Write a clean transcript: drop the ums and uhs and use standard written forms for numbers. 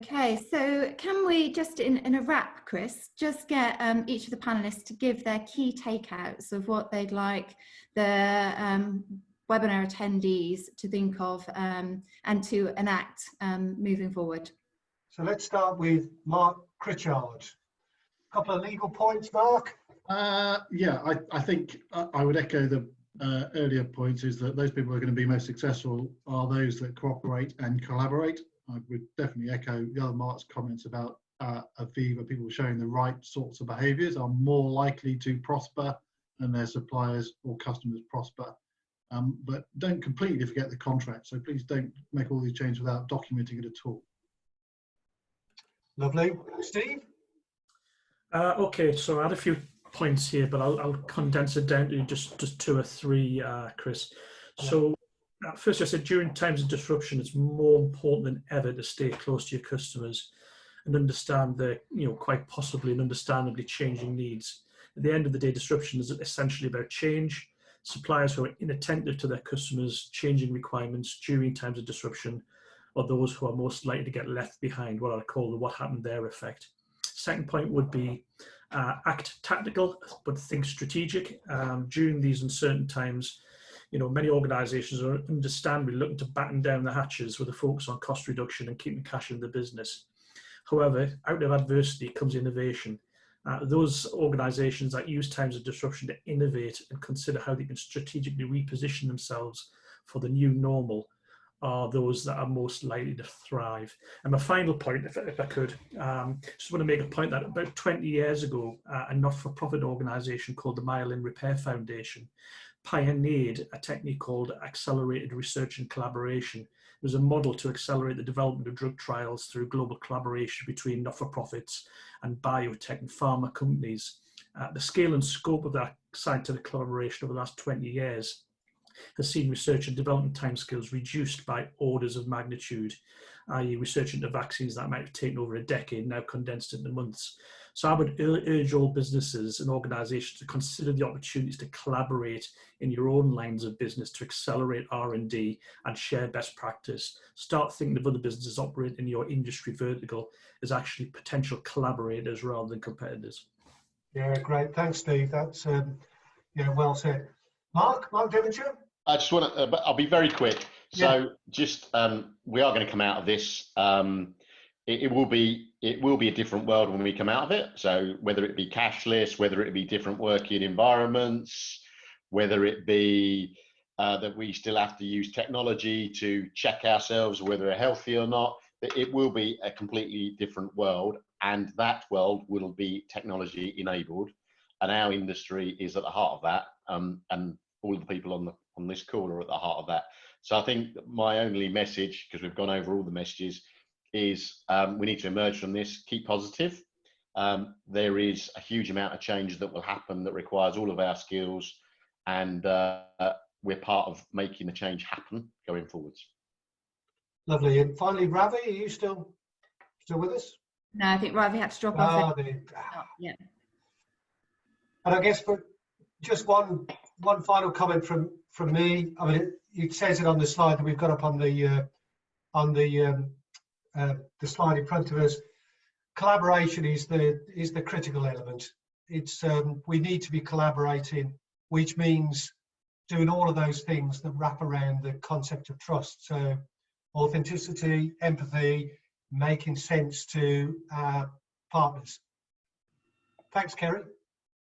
Okay, so can we just in a wrap, Chris, just get each of the panelists to give their key takeouts of what they'd like the webinar attendees to think of and to enact moving forward? So let's start with Mark Critchard. A couple of legal points, Mark? Yeah, I think I would echo the earlier points, is that those people who are going to be most successful are those that cooperate and collaborate. I would definitely echo the other Mark's comments about Aviva. People showing the right sorts of behaviours are more likely to prosper and their suppliers or customers prosper. But don't completely forget the contract. So please don't make all these changes without documenting it at all. Lovely. Steve? Okay, so I had a few points here, but I'll condense it down to just two or three, Chris. So first, I said during times of disruption, it's more important than ever to stay close to your customers and understand their, quite possibly and understandably changing needs. At the end of the day, disruption is essentially about change. Suppliers who are inattentive to their customers' changing requirements during times of disruption are those who are most likely to get left behind, what I call the what happened there effect. Second point would be act tactical, but think strategic. During these uncertain times, many organisations are understandably looking to batten down the hatches with a focus on cost reduction and keeping cash in the business. However, out of adversity comes innovation. Those organisations that use times of disruption to innovate and consider how they can strategically reposition themselves for the new normal are those that are most likely to thrive. And my final point, if I could, just want to make a point that about 20 years ago, a not-for-profit organisation called the Myelin Repair Foundation pioneered a technique called accelerated research and collaboration. It was a model to accelerate the development of drug trials through global collaboration between not-for-profits and biotech and pharma companies. The scale and scope of that scientific collaboration over the last 20 years has seen research and development timescales reduced by orders of magnitude, i.e. research into vaccines that might have taken over a decade now condensed into months. So I would urge all businesses and organisations to consider the opportunities to collaborate in your own lines of business to accelerate R&D and share best practice. Start thinking of other businesses operating in your industry vertical as actually potential collaborators rather than competitors. Yeah, great. Thanks, Steve. That's well said. Mark Devonshire? I just want to, I'll be very quick. So just, we are going to come out of this. It will be a different world when we come out of it. So whether it be cashless, whether it be different working environments, whether it be that we still have to use technology to check ourselves whether we're healthy or not, it will be a completely different world, and that world will be technology enabled, and our industry is at the heart of that, and all of the people on this call are at the heart of that. So I think my only message, because we've gone over all the messages, is we need to emerge from this, keep positive. There is a huge amount of change that will happen that requires all of our skills, and we're part of making the change happen going forwards. Lovely. And finally, Ravi, are you still with us? No, I think Ravi had to drop off. Yeah. And I guess for just one final comment from me. I mean, it says it on the slide that we've got up on the slide in front of us. Collaboration is the critical element. It's we need to be collaborating, which means doing all of those things that wrap around the concept of trust. So authenticity, empathy, making sense to our partners. Thanks, Kerry.